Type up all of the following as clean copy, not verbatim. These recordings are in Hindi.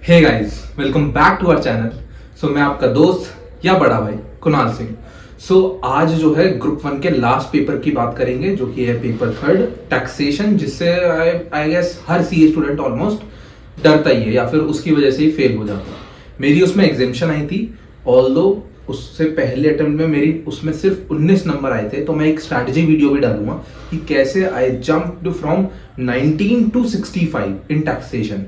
Hey guys, welcome back to our channel. मैं आपका दोस्त या बड़ा भाई कुणाल सिंह। आज जो है ग्रुप 1 के लास्ट पेपर की बात करेंगे, जो कि है पेपर 3 टैक्सेशन, जिससे आई गेस हर सीए स्टूडेंट ऑलमोस्ट डरता ही है या फिर उसकी वजह से ही फेल हो जाता है। मेरी उसमें एग्जामिशन आई थी, ऑल्दो उससे पहले अटेम्प्ट में मेरी उसमें सिर्फ 19 नंबर आए थे। तो मैं एक स्ट्रैटेजी वीडियो भी डालूंगा कि कैसे I jumped from 19 to 65 in taxation.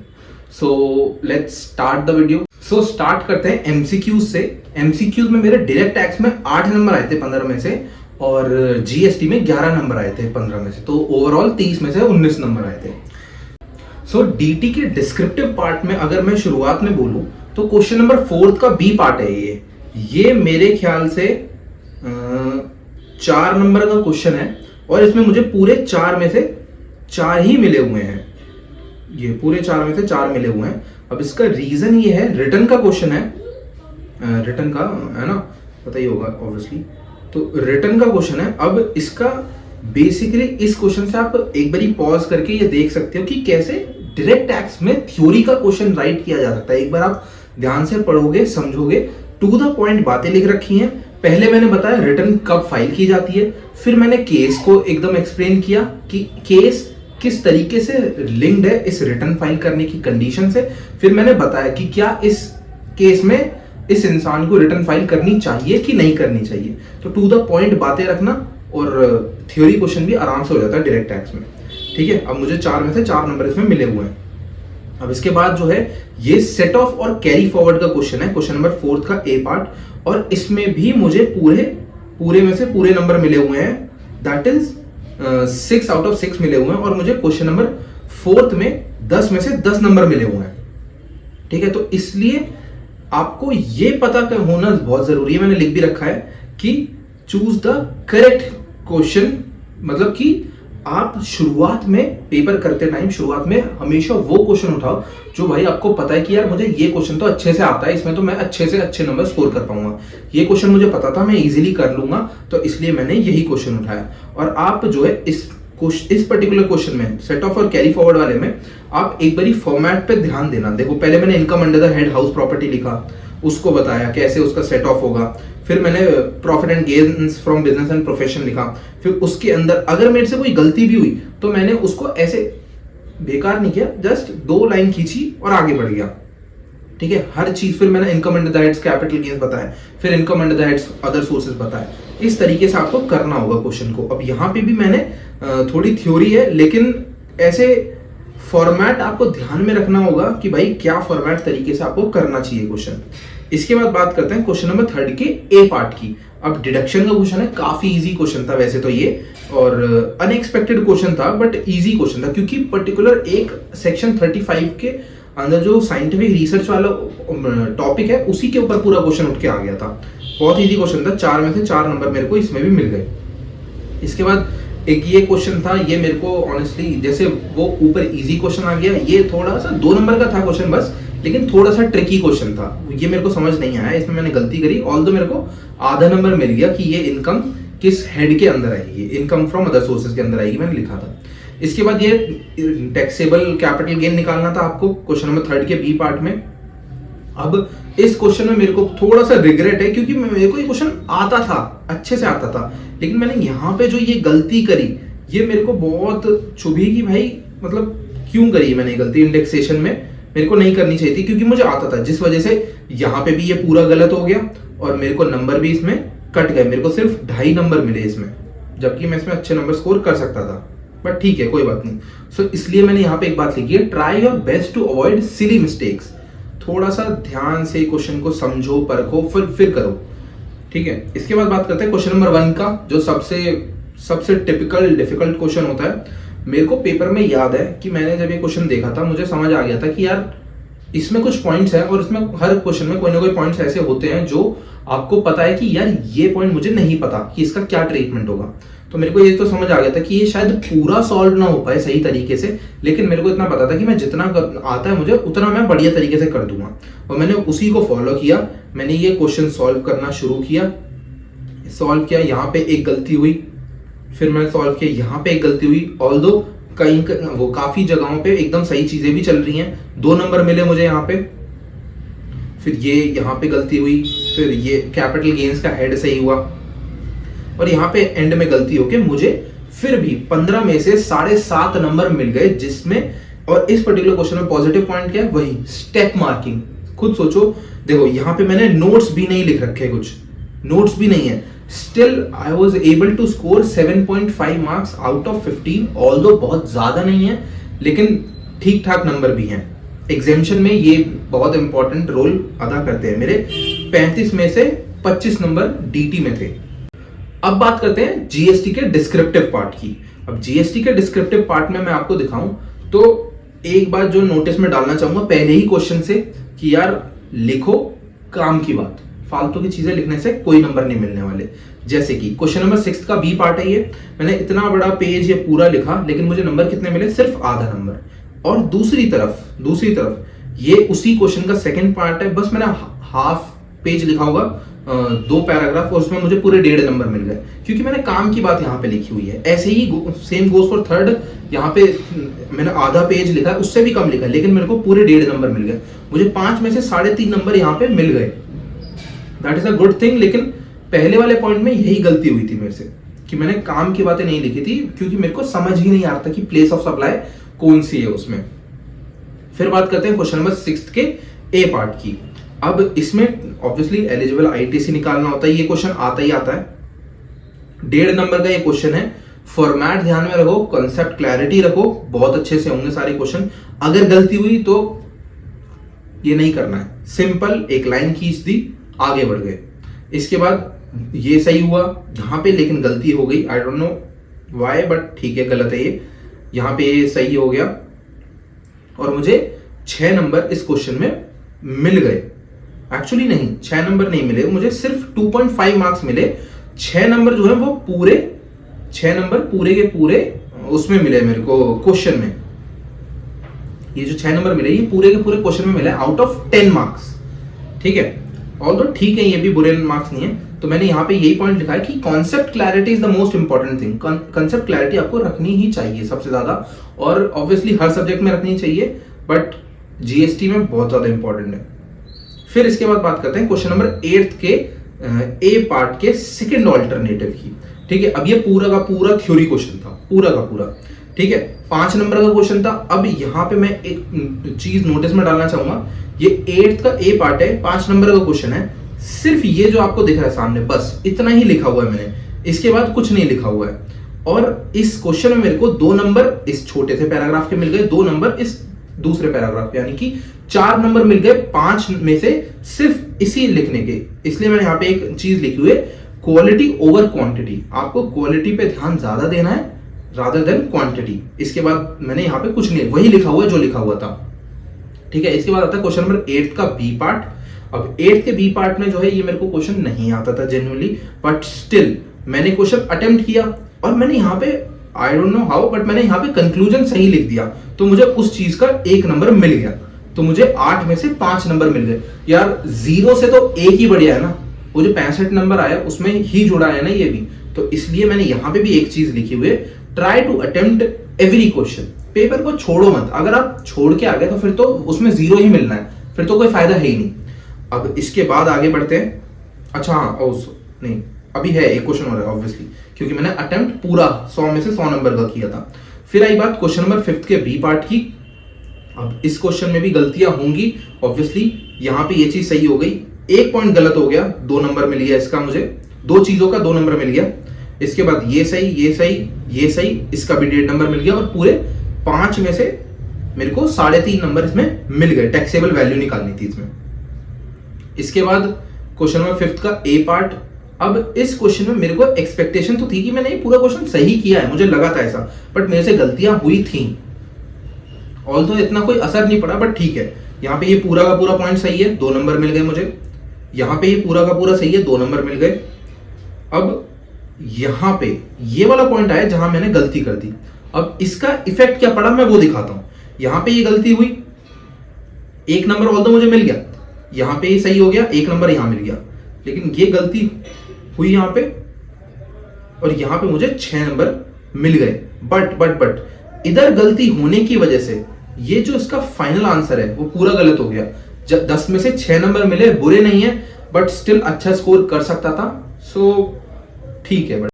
Let's start the video. Start करते हैं एमसीक्यूज से। एमसीक्यूज में मेरे डायरेक्ट टैक्स में 8 नंबर आए थे 15 में से, और जीएसटी में 11 नंबर आए थे 15 में से। तो ओवरऑल 30 में से 19 नंबर आए थे। डीटी के डिस्क्रिप्टिव पार्ट में अगर मैं शुरुआत में बोलूं तो क्वेश्चन नंबर 4 का बी पार्ट है ये मेरे ख्याल से 4 नंबर का क्वेश्चन है, और इसमें मुझे पूरे 4 में से 4 ही मिले हुए हैं। ये पूरे 4 में से 4 मिले हुए हैं। अब इसका रीजन ये है, रिटर्न का क्वेश्चन है, रिटर्न का है ना, पता ही होगा ऑब्वियसली। तो रिटर्न का क्वेश्चन है। अब इसका बेसिकली इस क्वेश्चन से आप एक बारी पॉज करके ये देख सकते हो कि कैसे डायरेक्ट टैक्स में थ्योरी का क्वेश्चन राइट किया जा सकता है। एक बार आप ध्यान से पढ़ोगे, समझोगे, टू द पॉइंट बातें लिख रखी हैं। पहले मैंने बताया रिटर्न कब फाइल की जाती है, फिर मैंने केस को एकदम एक्सप्लेन किया कि केस किस तरीके से लिंक्ड है इस रिटर्न फाइल करने की कंडीशन से। फिर मैंने बताया कि क्या इस केस में इस इंसान को रिटर्न फाइल करनी चाहिए कि नहीं करनी चाहिए। तो टू द पॉइंट बातें रखना, और थ्योरी क्वेश्चन भी आराम से हो जाता है डायरेक्ट टैक्स में। ठीक है, अब मुझे 4 में से 4 नंबर इसमें मिले हुए हैं। अब इसके बाद जो है ये सेट ऑफ और कैरी फॉरवर्ड का क्वेश्चन है, क्वेश्चन नंबर 4 का ए पार्ट, और इसमें भी मुझे पूरे में से पूरे नंबर मिले हुए हैं। दैट इज 6 आउट ऑफ 6 मिले हुए हैं, और मुझे क्वेश्चन नंबर 4 में 10 में से 10 नंबर मिले हुए हैं। ठीक है, तो इसलिए आपको ये पता होना बहुत जरूरी है, मैंने लिख भी रखा है कि चूज द करेक्ट क्वेश्चन। मतलब कि आप शुरुआत में पेपर करते टाइम शुरुआत में हमेशा वो क्वेश्चन उठाओ जो भाई आपको पता है कि यार मुझे ये क्वेश्चन तो अच्छे से आता है, इसमें तो मैं अच्छे से अच्छे नंबर स्कोर कर पाऊंगा, ये क्वेश्चन मुझे पता था, मैं इजीली कर लूंगा, तो इसलिए मैंने यही क्वेश्चन उठाया। और आप जो है इस पर्टिकुलर क्वेश्चन में सेट ऑफ और कैरी फॉरवर्ड वाले में आप एक बारी फॉर्मेट पे ध्यान देना। देखो, पहले मैंने income under the head house property लिखा, उसको बताया कैसे उसका सेट ऑफ होगा। फिर मैंने profit and gains from business and profession लिखा। फिर उसके अंदर अगर मेरे से कोई गलती भी हुई तो मैंने उसको ऐसे बेकार नहीं किया, जस्ट 2 लाइन खींची और आगे बढ़ गया। ठीक है, हर चीज। फिर मैंने income under the heads capital gains बताया, फिर income under the heads other sources बताया। इस तरीके से आपको करना होगा क्वेश्चन को। अब यहाँ पे भी मैंने थोड़ी थ्योरी है, लेकिन ऐसे फॉर्मेट आपको ध्यान में रखना होगा कि भाई क्या फॉर्मेट तरीके से आपको करना चाहिए क्वेश्चन। इसके बाद बात करते हैं क्वेश्चन नंबर 3 के ए पार्ट की। अब डिडक्शन का क्वेश्चन है, काफी इजी क्वेश्चन था वैसे तो ये, और अनएक्सपेक्टेड क्वेश्चन था, बट इजी क्वेश्चन था क्योंकि पर्टिकुलर एक सेक्शन 35 के अंदर जो साइंटिफिक रिसर्च वाला टॉपिक है उसी के ऊपर पूरा क्वेश्चन उठ के आ गया था। बहुत इजी क्वेश्चन था, 4 में से 4 नंबर मेरे को इसमें भी मिल गए। इसके बाद एक ये क्वेश्चन था, ये मेरे को ऑनेस्टली जैसे वो ऊपर इजी क्वेश्चन आ गया, ये थोड़ा सा 2 नंबर का था क्वेश्चन बस, लेकिन थोड़ा सा ट्रिकी क्वेश्चन था, ये मेरे को समझ नहीं आया, इसमें मैंने गलती करी। ऑल्दो मेरे को आधा नंबर मिल गया कि ये इनकम किस हेड के अंदर आएगी, इनकम फ्रॉम अदर सोर्सेज के अंदर आएगी, मैंने लिखा था। इसके बाद ये टैक्सेबल कैपिटल गेन निकालना था आपको क्वेश्चन नंबर 3 के बी पार्ट में। अब इस क्वेश्चन में मेरे को थोड़ा सा रिग्रेट है क्योंकि मेरे को ये क्वेश्चन आता था, अच्छे से आता था, लेकिन मैंने यहाँ पे जो ये गलती करी ये मेरे को बहुत चुभी कि भाई मतलब क्यों करी मैंने ये गलती। इंडेक्सेशन में मेरे को नहीं करनी चाहिए थी क्योंकि मुझे आता था, जिस वजह से यहाँ पे भी ये पूरा गलत हो गया और मेरे को नंबर भी इसमें कट गए। मेरे को सिर्फ 2.5 नंबर मिले इसमें, जबकि मैं इसमें अच्छे नंबर स्कोर कर सकता था, बट ठीक है कोई बात नहीं। इसलिए मैंने यहाँ पे एक बात लिखी है, try your best to avoid silly mistakes. थोड़ा सा ध्यान से क्वेश्चन को समझो, परखो, फिर करो। ठीक है, इसके बाद बात करते हैं क्वेश्चन नंबर 1 का, जो सबसे टिपिकल डिफिकल्ट क्वेश्चन होता है। मेरे को पेपर में याद है कि मैंने जब ये क्वेश्चन देखा था मुझे समझ आ गया था कि यार इसमें कुछ पॉइंट्स हैं, और इसमें हर क्वेश्चन में कोई ना कोई पॉइंट्स ऐसे होते हैं जो आपको पता है कि यार ये पॉइंट मुझे नहीं पता कि इसका क्या ट्रीटमेंट होगा। तो मेरे को ये तो समझ आ गया था कि ये शायद पूरा सॉल्व ना हो पाए सही तरीके से, लेकिन मेरे को इतना पता था कि मैं जितना आता है मुझे उतना मैं बढ़िया तरीके से कर दूंगा, और मैंने उसी को फॉलो किया। मैंने ये क्वेश्चन सॉल्व करना शुरू किया, सॉल्व किया, यहाँ पे एक गलती हुई, फिर मैंने सॉल्व किया, यहाँ पे एक गलती हुई। ऑल्दो काफी जगहों पे एकदम सही चीजें भी चल रही हैं, 2 नंबर मिले मुझे यहाँ पे, फिर ये यहाँ पे गलती हुई, फिर ये कैपिटल गेन्स का हेड सही हुआ, और यहाँ पे एंड में गलती होके मुझे फिर भी 15 में से 7.5 नंबर मिल गए, जिसमें और इस पर्टिकुलर क्वेश्चन में पॉजिटिव पॉइंट क्या है, वही स्टेप मार्किंग। खुद सोचो, देखो यहाँ पे मैंने नोट्स भी नहीं लिख रखे, कुछ नोट्स भी नहीं है, still I was able to score 7.5 marks out of 15। Although बहुत ज्यादा नहीं है, लेकिन ठीक ठाक नंबर भी हैं। एग्जामिनेशन में ये बहुत इंपॉर्टेंट रोल अदा करते हैं। मेरे 35 में से 25 नंबर डीटी में थे। अब बात करते हैं जीएसटी के डिस्क्रिप्टिव पार्ट की। अब जीएसटी के डिस्क्रिप्टिव पार्ट में मैं आपको दिखाऊं तो एक बात जो नोटिस में डालना चाहूंगा पहले ही क्वेश्चन से, कि यार लिखो काम की बात, फालतू की चीजें लिखने से कोई नंबर नहीं मिलने वाले। जैसे कि क्वेश्चन नंबर 6 का बी पार्ट है ये, मैंने इतना बड़ा पेज ये पूरा लिखा, लेकिन मुझे नंबर कितने मिले, सिर्फ आधा नंबर। और दूसरी तरफ ये उसी क्वेश्चन का सेकंड पार्ट है, बस मैंने हाफ पेज लिखा होगा, 2 पैराग्राफ, और उसमें मुझे पूरे 1.5 नंबर मिल गए, क्योंकि मैंने काम की बात यहाँ पे लिखी हुई है। ऐसे ही सेम गोज फॉर थर्ड, यहाँ पे मैंने आधा पेज लिखा है, उससे भी कम लिखा है, लेकिन मेरे को पूरे 1.5 नंबर मिल गए। मुझे 5 में से 3.5 नंबर यहाँ पे मिल गए, that is a good thing. लेकिन पहले वाले पॉइंट में यही गलती हुई थी मेरे से, कि मैंने काम की बातें नहीं लिखी थी, क्योंकि मेरे को समझ ही नहीं आ रहा था कि प्लेस ऑफ सप्लाई कौन सी है उसमें। फिर बात करते हैं क्वेश्चन नंबर 6 के ए पार्ट की। अब इसमें ऑब्वियसली एलिजिबल आईटीसी निकालना होता है, ये क्वेश्चन आता ही आता है। 1.5 नंबर का ये क्वेश्चन है। फॉर्मेट ध्यान में रखो, कॉन्सेप्ट क्लैरिटी रखो, बहुत अच्छे से होंगे सारे क्वेश्चन। अगर गलती हुई तो ये नहीं करना है, सिंपल एक लाइन खींच दी, आगे बढ़ गए। इसके बाद ये सही हुआ यहाँ पे, लेकिन गलती हो गई, I don't know why, but ठीक है, गलत है ये। यहाँ पे ये सही हो गया और मुझे 6 नंबर इस क्वेश्चन में मिल गए। एक्चुअली नहीं, 6 नंबर नहीं मिले, मुझे सिर्फ 2.5 मार्क्स मिले। 6 नंबर जो है वो पूरे 6 नंबर पूरे के पूरे उसमें मिले मेरे को क्वेश्चन में। ये जो 6 नंबर मिले ये पूरे के पूरे क्वेश्चन में मिले आउट ऑफ 10 मार्क्स। ठीक है, ऑल्दो ठीक है, ये भी बुरे मार्क्स नहीं है। तो मैंने यहाँ पे यही पॉइंट लिखा है कि concept clarity is the most important thing. Concept clarity आपको रखनी ही चाहिए सबसे ज्यादा, और ऑब्वियसली हर सब्जेक्ट में रखनी चाहिए, बट जीएसटी में बहुत ज्यादा इंपॉर्टेंट है। फिर इसके बाद बात करते हैं क्वेश्चन नंबर 8 के ए पार्ट के सेकंड ऑल्टरनेटिव की। ठीक है, अब ये पूरा का पूरा थ्योरी क्वेश्चन था, पूरा का पूरा। ठीक है, 5 नंबर का क्वेश्चन था। अब यहाँ पे मैं एक चीज नोटिस में डालना चाहूंगा, ये 8 का ए पार्ट है, 5 नंबर का क्वेश्चन है। सिर्फ ये जो आपको दिख रहा है सामने, बस इतना ही लिखा हुआ है मैंने, इसके बाद कुछ नहीं लिखा हुआ है। और इस क्वेश्चन में मेरे को 2 नंबर इस छोटे से पैराग्राफ के मिल गए, 2 नंबर इस दूसरे पैराग्राफ पे, यानी कि 4 नंबर मिल गए 5 में से सिर्फ इसी लिखने के। इसलिए मैंने यहाँ पे एक चीज लिखी हुई है, क्वालिटी ओवर क्वांटिटी। आपको क्वालिटी पे ध्यान ज्यादा देना है रादर देन क्वांटिटी। इसके बाद मैंने यहाँ पे कुछ नहीं, वही लिखा हुआ है जो लिखा हुआ था। ठीक है, इसके बाद आता है क्वेश्चन नंबर 8 का बी पार्ट। अब 8 के बी पार्ट में जो है ये मेरे को क्वेश्चन नहीं आता था जेन्युइनली, बट स्टिल मैंने क्वेश्चन अटेम्प्ट किया और मैंने यहाँ पे I don't know how, but मैंने यहाँ पे कंक्लूजन सही लिख दिया, तो मुझे उस चीज का 1 नंबर मिल गया। तो मुझे 8 में से 5 नंबर मिल गए। यार 0 से तो 1 ही बढ़िया है ना, वो जो 65 नंबर आया उसमें ही जुड़ा है ना ये भी। तो इसलिए मैंने यहाँ पे भी एक चीज लिखी हुई है, try to attempt every question. Paper को छोड़ो मत, अगर आप छोड़ के आ गए तो फिर तो उसमें 0 ही मिलना है, फिर तो कोई फायदा है ही नहीं। अब इसके बाद आगे बढ़ते हैं। अच्छा हाँ, नहीं अभी है एक क्वेश्चन और है ऑब्वियसली, क्योंकि मैंने अटेम्प्ट पूरा 100 में से 100 नंबर का किया था। फिर आई बात क्वेश्चन नंबर 5 के बी पार्ट की। अब इस क्वेश्चन में भी गलतियां होंगी ऑब्वियसली। यहाँ पे ये चीज सही हो गई, 1 पॉइंट गलत हो गया, 2 नंबर मिल गया इसका, मुझे 2 चीजों का 2 नंबर मिल गया। इसके बाद ये सही, ये सही, ये सही, इसका भी 1.5 नंबर मिल गया, और पूरे 5 में से मेरे को 3.5 नंबर इसमें मिल गए। टैक्सेबल वैल्यू निकालनी थी इसमें। इसके बाद क्वेश्चन नंबर 5 का ए पार्ट। अब इस क्वेश्चन में मेरे को एक्सपेक्टेशन तो थी कि मैंने ये पूरा क्वेश्चन सही किया है, मुझे लगा था ऐसा, बट मेरे से गलतियां हुई थी। ऑल्दो इतना कोई असर नहीं पड़ा, बट ठीक है। यहाँ पे ये पूरा का पूरा पॉइंट सही है, 2 नंबर मिल गए मुझे। यहाँ पे ये पूरा का पूरा सही है, 2 नंबर मिल गए। अब यहाँ पे ये वाला पॉइंट आया जहां मैंने गलती कर दी। अब इसका इफेक्ट क्या पड़ा मैं वो दिखाता हूं। यहाँ पे ये गलती हुई, 1 नंबर ऑल्दो मुझे मिल गया, यहाँ पे ये सही हो गया, 1 नंबर यहाँ मिल गया, लेकिन ये गलती हुई यहाँ पे, और यहाँ पे मुझे 6 नंबर मिल गए। बट इधर गलती होने की वजह से ये जो इसका फाइनल आंसर है वो पूरा गलत हो गया। जब 10 में से 6 नंबर मिले बुरे नहीं है, बट स्टिल अच्छा स्कोर कर सकता था, सो ठीक है। बट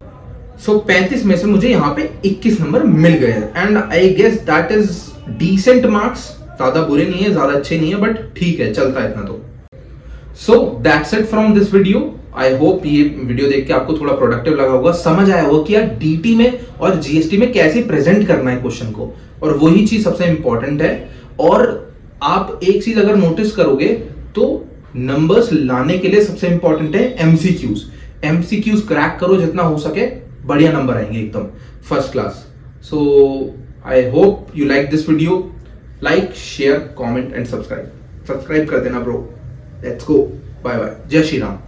सो 35 में से मुझे यहाँ पे 21 नंबर मिल गए and I guess that is decent marks. ज्यादा बुरे नहीं है, ज्यादा अच्छे नहीं है, बट ठीक है, चलता है इतना तो। So that's it from this video. I hope ये वीडियो देख के आपको थोड़ा प्रोडक्टिव लगा होगा, समझ आया होगा कि यार डीटी में और जीएसटी में कैसे प्रेजेंट करना है क्वेश्चन को, और वही चीज सबसे इंपॉर्टेंट है। और आप एक चीज अगर नोटिस करोगे तो नंबर्स लाने के लिए सबसे इंपॉर्टेंट है एमसीक्यूज। एमसीक्यूज क्रैक करो जितना हो सके, बढ़िया नंबर आएंगे एकदम first class. So I hope you like this video. Like, share, comment and subscribe कर देना bro. Let's go, bye bye, जय श्री राम।